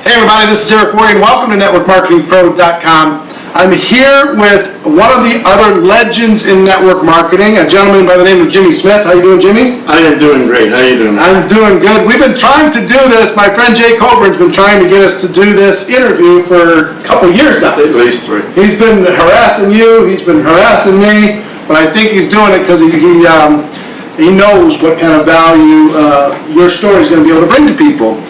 Hey everybody, this is Eric Worre. Welcome to NetworkMarketingPro.com. I'm here with one of the other legends in network marketing, a gentleman by the name of Jimmy Smith. How you doing, Jimmy? I am doing great. How you doing? I'm doing good. We've been trying to do this. My friend Jay Colburn's been trying to get us to do this interview for a couple years now. At least 3. He's been harassing you. He's been harassing me. But I think he's doing it because he knows what kind of value your story is going to be able to bring to people.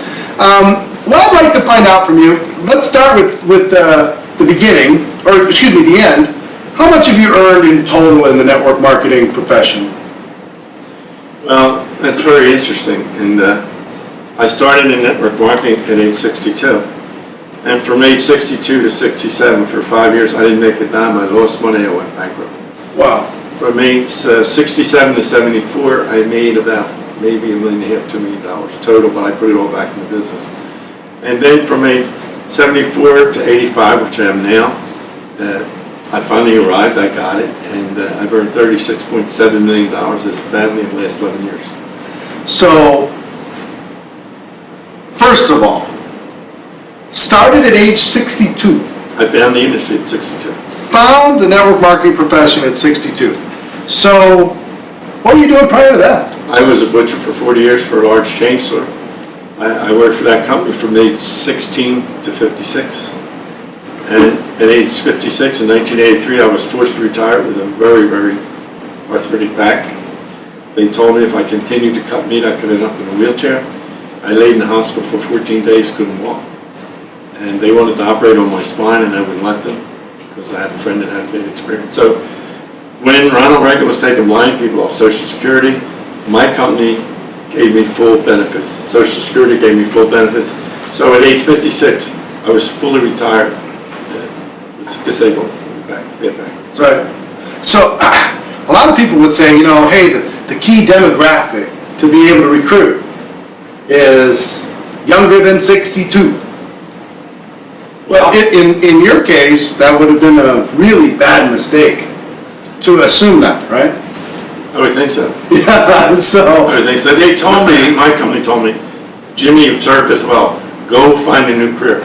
What I'd like to find out from you, let's start with the beginning, or excuse me, the end. How much have you earned in total in the network marketing profession? Well, that's very interesting. And I started in network marketing at age 62. And from age 62 to 67, for 5 years, I didn't make a dime. I lost money. I went bankrupt. Wow. From age 67 to 74, I made about maybe $1.5 million, $2 million total, but I put it all back in the business. And then from age 74 to 85, which I am now, I finally arrived. I got it, and I've earned $36.7 million as a family in the last 11 years. So, first of all, started at age 62. I found the industry at 62. Found the network marketing profession at 62. So, what were you doing prior to that? I was a butcher for 40 years for a large chain store. I worked for that company from age 16 to 56. And at age 56 in 1983, I was forced to retire with a very, very arthritic back. They told me if I continued to cut meat, I could end up in a wheelchair. I laid in the hospital for 14 days, couldn't walk. And they wanted to operate on my spine, and I wouldn't let them because I had a friend that had that experience. So when Ronald Reagan was taking blind people off Social Security, my company gave me full benefits. Social Security gave me full benefits. So at age 56, I was fully retired, disabled, get back. Right. So a lot of people would say, hey, the key demographic to be able to recruit is younger than 62. Well, in your case, that would have been a really bad mistake to assume that, right? I would think so. Yeah, so. I would think so. They told me, my company told me, Jimmy observed as well, go find a new career.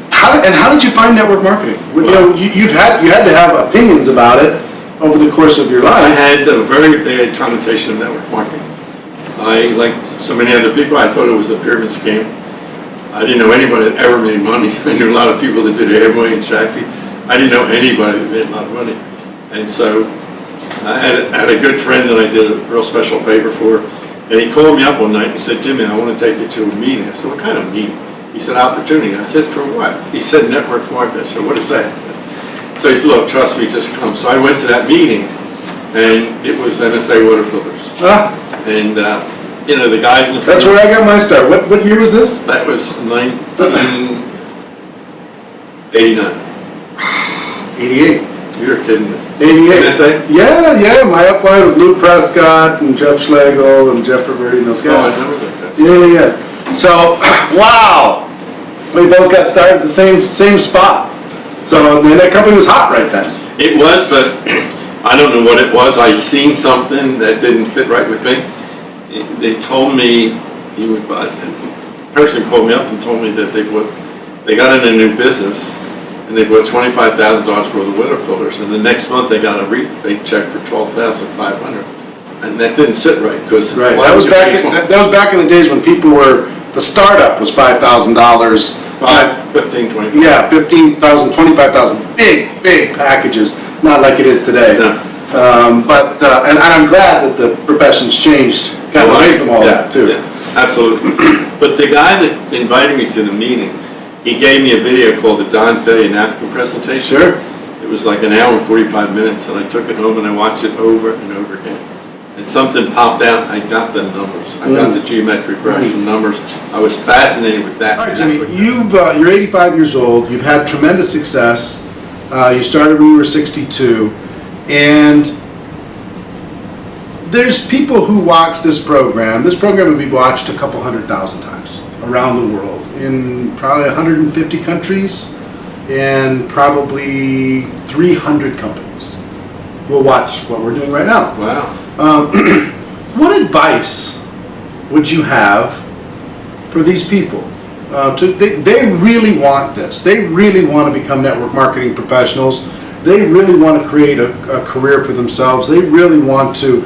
How did you find network marketing? Well, you had to have opinions about it over the course of your life. I had a very bad connotation of network marketing. Like so many other people, I thought it was a pyramid scheme. I didn't know anybody that ever made money. I knew a lot of people that did Amway and Shakti. I didn't know anybody that made a lot of money. And so I had a good friend that I did a real special favor for, and he called me up one night and he said, Jimmy, I want to take you to a meeting. I said, what kind of meeting? He said, opportunity. I said, for what? He said, network marketing. I said, what is that? So he said, look, trust me, just come. So I went to that meeting, and it was NSA water filters. And the guys in the That's where I got my start. What year was this? That was 1989. 88. You're kidding me. 88. NSA? Yeah. My upline was Lou Prescott and Jeff Schlegel and Jeff Riveri and those guys. Oh, I remember that. Yeah. So, wow. We both got started at the same spot. So that company was hot right then. It was, but I don't know what it was. I seen something that didn't fit right with me. They told me he would buy. A person called me up and told me that they got in a new business. And they bought $25,000 worth of water filters, and the next month they got a rebate check for $12,500, and that didn't sit right because right. That was back in the days when people were the startup was $5,000. 15, 20. Yeah, 15,000, 25,000, big packages, not like it is today. No. And I'm glad that the profession's changed, got away from all that too. Yeah, absolutely. But the guy that invited me to the meeting, he gave me a video called the Don Fay napkin presentation. Sure. It was like an hour and 45 minutes, and I took it home and I watched it over and over again. And something popped out. I got the numbers. I got the geometric progression numbers. I was fascinated with that. All right, Jimmy, you're 85 years old. You've had tremendous success. You started when you were 62, and there's people who watch this program. This program would be watched a couple 100,000 times around the world in probably 150 countries, and probably 300 companies will watch what we're doing right now. Wow. What advice would you have for these people? They really want this. They really want to become network marketing professionals. They really want to create a career for themselves. They really want to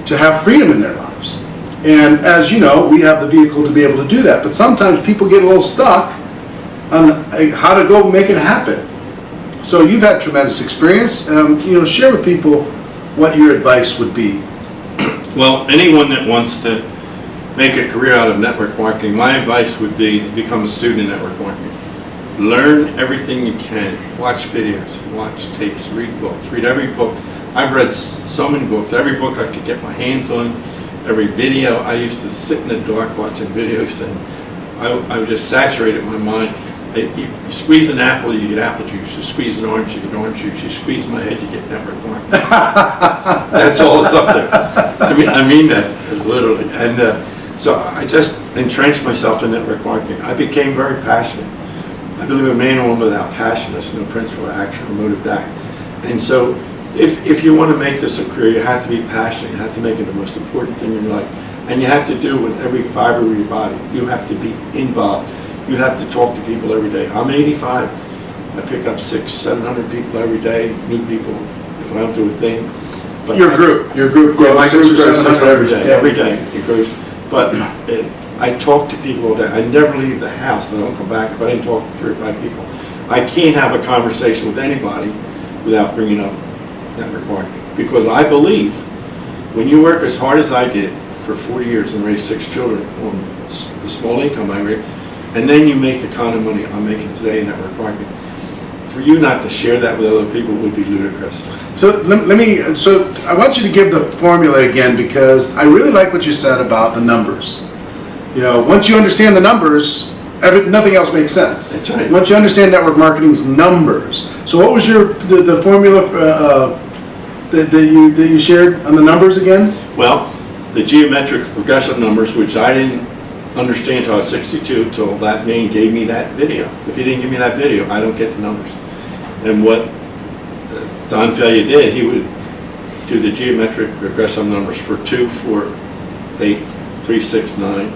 have freedom in their lives. And as you know, we have the vehicle to be able to do that. But sometimes people get a little stuck on how to go make it happen. So you've had tremendous experience. Share with people what your advice would be. Well, anyone that wants to make a career out of network marketing, my advice would be to become a student in network marketing. Learn everything you can. Watch videos, watch tapes, read books, read every book. I've read so many books, every book I could get my hands on, every video. I used to sit in the dark watching videos, and I would just saturate my mind. You squeeze an apple, you get apple juice. You squeeze an orange, you get orange juice. You squeeze my head, you get network marketing. That's all it's up there. I mean that literally. And so I just entrenched myself in network marketing. I became very passionate. I believe a man or woman without passion is no principle, action, or motive to act. And so if you want to make this a career, you have to be passionate. You have to make it the most important thing in your life. And you have to do it with every fiber of your body. You have to be involved. You have to talk to people every day. I'm 85. I pick up 600-700 people every day, new people, if I don't do a thing. But Your group grows. My group grows 600 every day. Every day it grows. But I talk to people all day. I never leave the house. I don't come back if I didn't talk to 3 or 5 people. I can't have a conversation with anybody without bringing up network marketing. Because I believe when you work as hard as I did for 40 years and raise 6 children on the small income I made, and then you make the kind of money I'm making today in network marketing, for you not to share that with other people would be ludicrous. So so I want you to give the formula again, because I really like what you said about the numbers. Once you understand the numbers, nothing else makes sense. That's right. Once you understand network marketing's numbers. So what was the formula that you shared on the numbers again? Well, the geometric progressive numbers, which I didn't understand until I was 62, till that man gave me that video. If he didn't give me that video, I don't get the numbers. And what Don Failure did, he would do the geometric progressive numbers for 2, 4, 8, 3, 6, 9,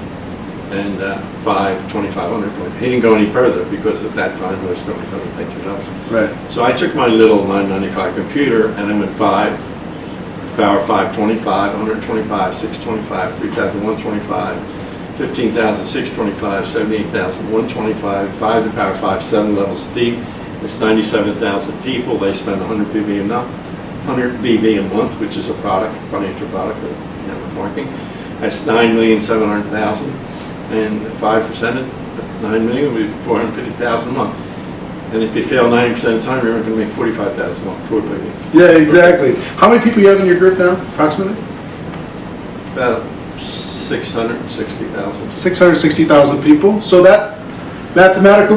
and 5, 2,500. He didn't go any further because at that time most companies only paid $2. Right. So I took my little 995 computer and I went 5, power 525, 125, 625, 3,125. 15,625, 78,125, 5 to the power 5, 7 levels deep. It's 97,000 people. They spend 100 BV a month, which is a product, financial product of network marketing. That's 9,700,000, and 5% of 9 million would be 450,000 a month. And if you fail 90% of the time, you're only going to make 45,000 a month. Poor baby. Yeah, exactly. How many people you have in your group now, approximately? About 660,000. 660,000 people. So that mathematical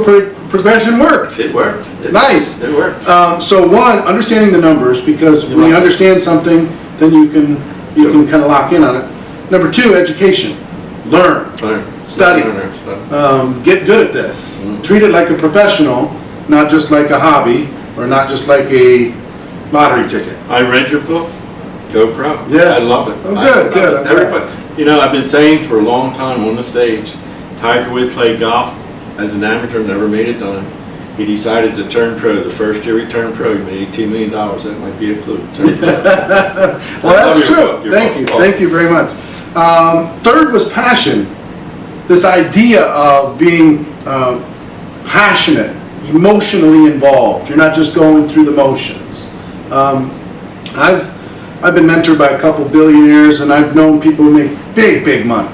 progression worked. It worked. Nice. It worked. So one, understanding the numbers, because when you understand something, then you can kind of lock in on it. Number 2, education. Learn. Study. Get good at this. Treat it like a professional, not just like a hobby, or not just like a lottery ticket. I read your book, Go Pro. Yeah. I love it. Oh, good. Everybody, I've been saying for a long time on the stage, Tiger Woods played golf as an amateur, never made it done. He decided to turn pro. The first year he turned pro, he made $18 million. That might be a clue. Well, that's true. Thank you very much. 3rd was passion. This idea of being passionate, emotionally involved. You're not just going through the motions. I've been mentored by a couple billionaires, and I've known people who make big money.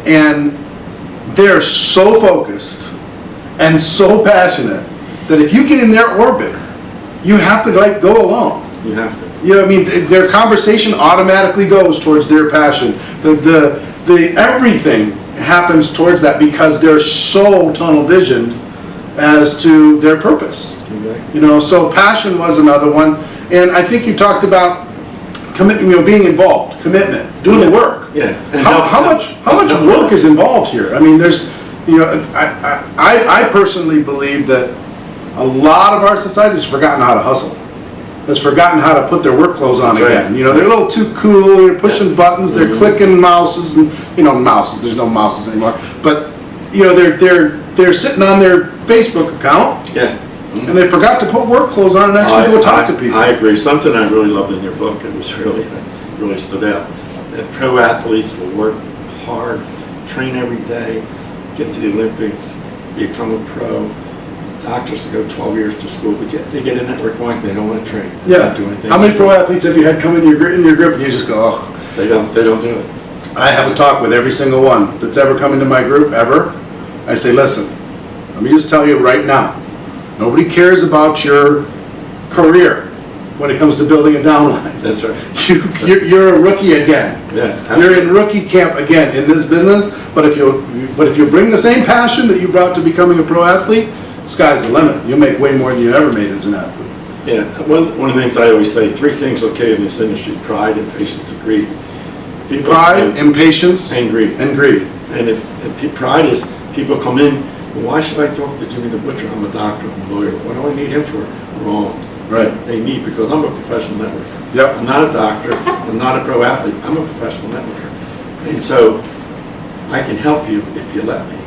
And they're so focused and so passionate that if you get in their orbit, you have to go along. You have to. Their conversation automatically goes towards their passion. The everything happens towards that because they're so tunnel visioned as to their purpose. Okay. So passion was another one, and I think you talked about being involved, commitment, doing the work. Yeah. How much work is involved here? There's, I personally believe that a lot of our society has forgotten how to hustle. Has forgotten how to put their work clothes on again. They're a little too cool. They're pushing buttons. They're clicking mouses and mouses. There's no mouses anymore. But they're they're sitting on their Facebook account, Yeah. and they forgot to put work clothes on and actually go talk to people. I agree. Something I really loved in your book, it was really stood out, that pro athletes will work hard, train every day, get to the Olympics, become a pro. Doctors that go 12 years to school, but yet they get a network marketing, they don't want to train. They Yeah. don't do anything. How many pro athletes have you had come in your group and you just go, oh? They don't do it. I have a talk with every single one that's ever come into my group, ever. I say, listen, let me just tell you right now, nobody cares about your career when it comes to building a downline. That's right. You're a rookie again. Yeah. You're in rookie camp again in this business, but if you bring the same passion that you brought to becoming a pro athlete, sky's the limit. You'll make way more than you ever made as an athlete. Yeah, one of the things I always say, 3 things okay in this industry: pride, impatience, and greed. Pride, impatience, and greed. And greed. And if pride is, people come in, well, why should I talk to Jimmy the Butcher? I'm a doctor, I'm a lawyer. What do I need him for? Wrong. Right. They need, because I'm a professional networker. Yep. I'm not a doctor, I'm not a pro athlete, I'm a professional networker. And so I can help you if you let me.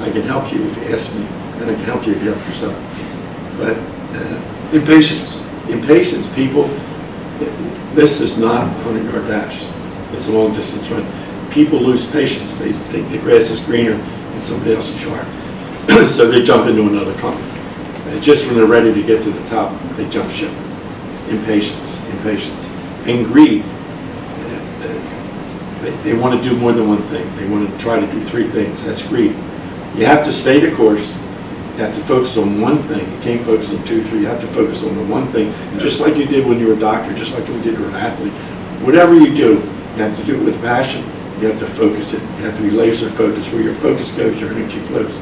I can help you if you ask me, and I can help you if you help yourself. But Impatience. people, this is not a 100-yard dash. It's a long distance run. People lose patience. They think the grass is greener in somebody else's yard. So they jump into another company. And just when they're ready to get to the top, they jump ship. Impatience. And greed. They want to do more than one thing. They want to try to do 3 things. That's greed. You have to stay the course. You have to focus on one thing. You can't focus on 2, 3. You have to focus on the one thing, just like you did when you were a doctor, just like you did when you were an athlete. Whatever you do, you have to do it with passion. You have to focus it. You have to be laser focused. Where your focus goes, your energy flows.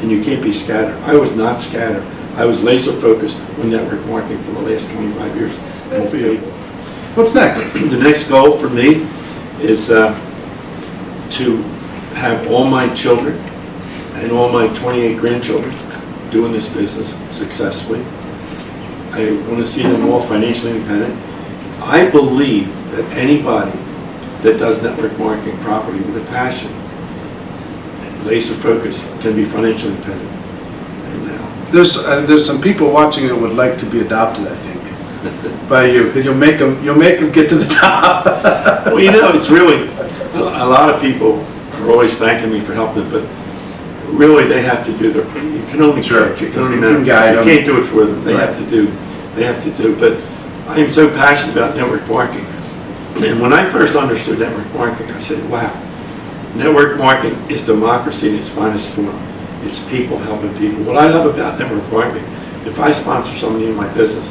And you can't be scattered. I was not scattered. I was laser focused on network marketing for the last 25 years. What's next? The next goal for me is to have all my children and all my 28 grandchildren doing this business successfully. I want to see them all financially independent. I believe that anybody that does network marketing properly with a passion, laser focus, can be financially independent. And now There's some people watching that would like to be adopted, I think, by you. You'll make them get to the top. well, it's really, a lot of people are always thanking me for helping them, but really they have to do you can only coach, you can only guide them. You can't do it for them. They have to do. But I am so passionate about network marketing. And when I first understood network marketing, I said, wow, network marketing is democracy in its finest form. It's people helping people. What I love about network marketing, if I sponsor somebody in my business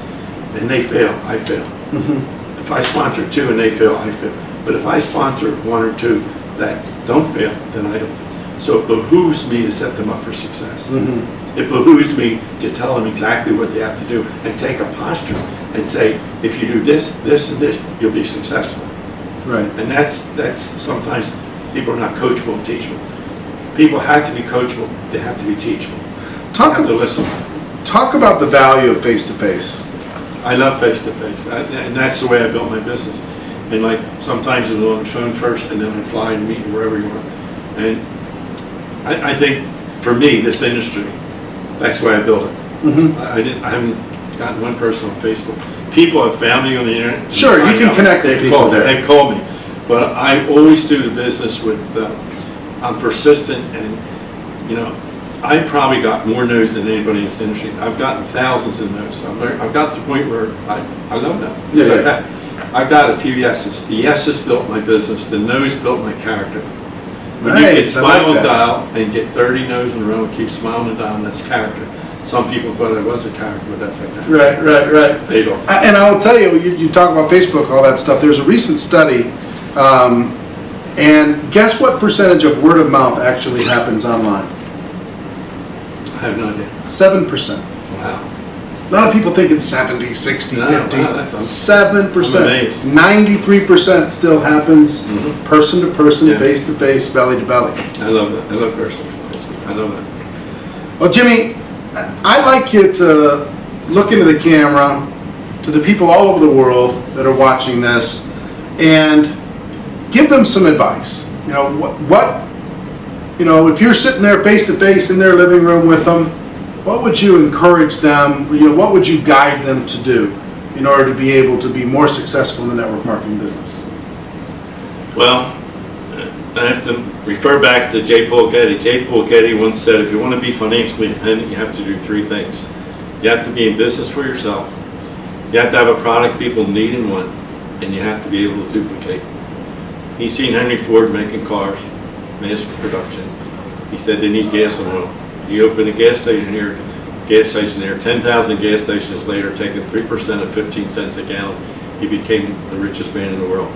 and they fail, I fail. Mm-hmm. If I sponsor 2 and they fail, I fail. But if I sponsor 1 or 2 that don't fail, then I don't. So it behooves me to set them up for success. Mm-hmm. It behooves me to tell them exactly what they have to do and take a posture and say, if you do this, this, and this, you'll be successful. Right. And that's sometimes people are not coachable and teachable. People have to be coachable. They have to be teachable. They have to listen. Talk about the value of face-to-face. I love face-to-face, and that's the way I built my business. And like sometimes it's on the phone first, and then I fly and meet you wherever you are. And I think for me, this industry, that's the way I built it. Mm-hmm. I haven't gotten one person on Facebook. People have found me on the internet. Sure, you can connect with people there. They've called me, but I always do the business with. I'm persistent, and I probably got more no's than anybody in this industry. I've gotten thousands of no's. I've got to the point where I love no. Yeah. I've got a few yeses. The yeses built my business. The no's built my character. When Nice, you can smile I like and that. dial and get 30 no's in a row and keep smiling and dialing, that's character. Some people thought I was a character, but that's like character. Right. Paid off. And I will tell you, you talk about Facebook, all that stuff. There's a recent study, and guess what percentage of word of mouth actually happens online? I have no idea. 7%. Wow. A lot of people think it's 70, 60, No, 50. wow, that's 7%. I'm amazed. 93% still happens Mhm. person to person, Yeah. face to face, belly to belly. I love that. I love personal. I love that. Well, Jimmy, I'd like you to look into the camera to the people all over the world that are watching this and give them some advice. you know, if you're sitting there face to face in their living room with them, what would you encourage them, you know, what would you guide them to do in order to be able to be more successful in the network marketing business? Well, I have to refer back to J. Paul Getty. J. Paul Getty once said, if you want to be financially independent, you have to do three things. You have to be in business for yourself. You have to have a product people need and want, and you have to be able to duplicate. He's seen Henry Ford making cars, mass production. He said they need gas and oil. He opened a gas station here, 10,000 gas stations later, taking 3% of 15 cents a gallon. He became the richest man in the world.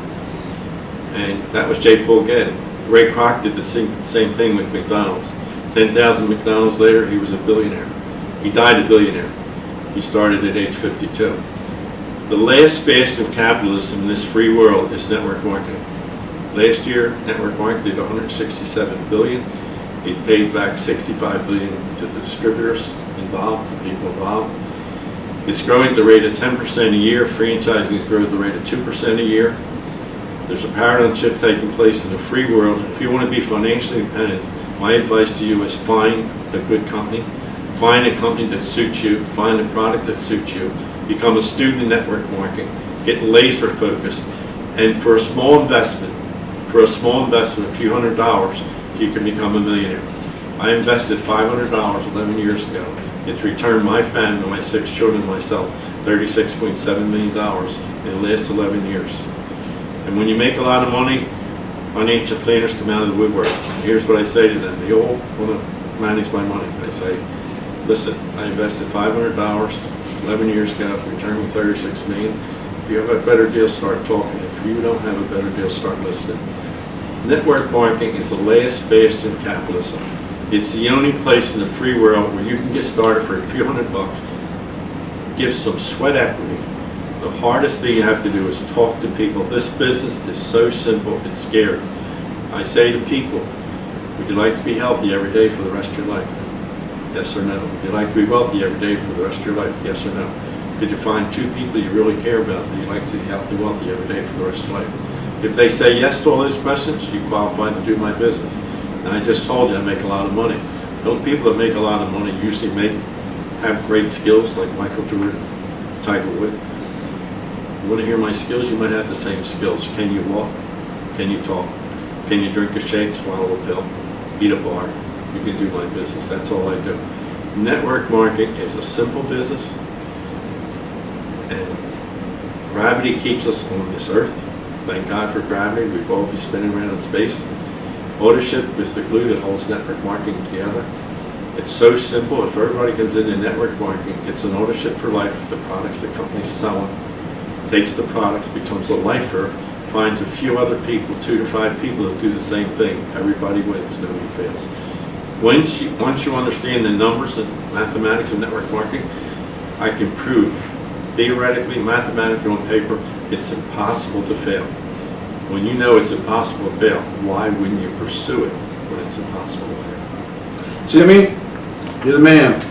And that was J. Paul Getty. Ray Kroc did the same thing with McDonald's. 10,000 McDonald's later, he was a billionaire. He died a billionaire. He started at age 52. The last bastion of capitalism in this free world is network marketing. Last year, network marketing did 167 billion. It paid back 65 billion to the distributors involved, the people involved. It's growing at the rate of 10% a year. Franchising is growing at the rate of 2% a year. There's a paradigm shift taking place in the free world. If you want to be financially independent, my advice to you is find a good company. Find a company that suits you. Find a product that suits you. Become a student in network marketing. Get laser focused. And for a small investment, a few $100s, you can become a millionaire. I invested $500 11 years ago. It's returned my family, my 6 children, and myself, $36.7 million in the last 11 years. And when you make a lot of money, financial planners come out of the woodwork. And here's what I say to them. They all want to manage my money. I say, listen, I invested $500 11 years ago, returned me $36 million. If you have a better deal, start talking. If you don't have a better deal, start listening. Network marketing is the last bastion of capitalism. It's the only place in the free world where you can get started for a few $100, give some sweat equity. The hardest thing you have to do is talk to people. This business is so simple, it's scary. I say to people, would you like to be healthy every day for the rest of your life? Yes or no? Would you like to be wealthy every day for the rest of your life? Yes or no? Could you find 2 people you really care about that you'd like to see healthy, wealthy every day for the rest of your life? If they say yes to all these questions, you qualify to do my business. And I just told you I make a lot of money. Those people that make a lot of money usually have great skills like Michael Jordan, Tiger Woods. You want to hear my skills? You might have the same skills. Can you walk? Can you talk? Can you drink a shake, swallow a pill, eat a bar? You can do my business. That's all I do. Network marketing is a simple business, and gravity keeps us on this earth. Thank God for gravity. We'd all be spinning around in space. Ownership is the glue that holds network marketing together. It's so simple. If everybody comes into network marketing, gets an ownership for life of the products the company's selling, takes the products, becomes a lifer, finds a few other people, 2 to 5 people that do the same thing. Everybody wins, nobody fails. Once you understand the numbers and mathematics of network marketing, I can prove theoretically, mathematically on paper, it's impossible to fail. When you know it's impossible to fail, why wouldn't you pursue it when it's impossible to fail? Jimmy, you're the man.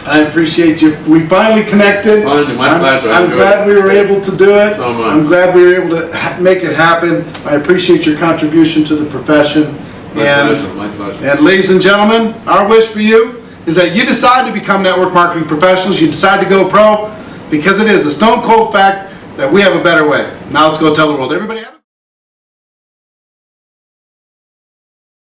I appreciate you. We finally connected. Finally, my pleasure. I'm glad we were able to do it. So am I. I'm glad we were able to make it happen. I appreciate your contribution to the profession. My pleasure. And ladies and gentlemen, our wish for you is that you decide to become network marketing professionals. You decide to go pro, because it is a stone cold fact that we have a better way. Now let's go tell the world. Everybody have a